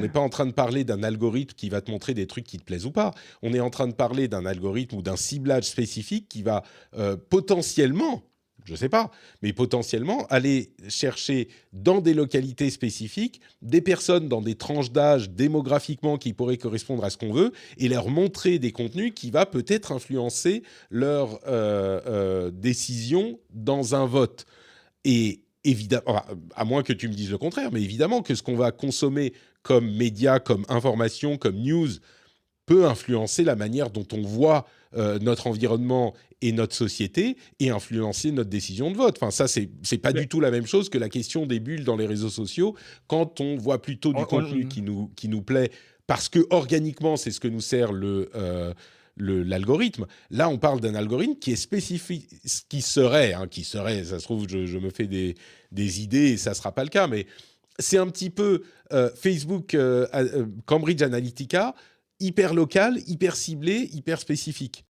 n'est pas en train de parler d'un algorithme qui va te montrer des trucs qui te plaisent ou pas. On est en train de parler d'un algorithme ou d'un ciblage spécifique qui va potentiellement, je ne sais pas, mais potentiellement aller chercher dans des localités spécifiques des personnes dans des tranches d'âge démographiquement qui pourraient correspondre à ce qu'on veut et leur montrer des contenus qui va peut-être influencer leur décision dans un vote. Et évidemment, à moins que tu me dises le contraire, mais évidemment que ce qu'on va consommer comme médias, comme information, comme news, peut influencer la manière dont on voit notre environnement et notre société et influencer notre décision de vote. Enfin, ça, c'est pas du Mais tout la même chose que la question des bulles dans les réseaux sociaux, quand on voit plutôt du contenu on qui nous plaît, parce que organiquement, c'est ce que nous sert l'algorithme. Là, on parle d'un algorithme qui est spécifique, qui serait, ça se trouve, je me fais des idées et ça ne sera pas le cas, mais c'est un petit peu Facebook, Cambridge Analytica, hyper local, hyper ciblé, hyper spécifique.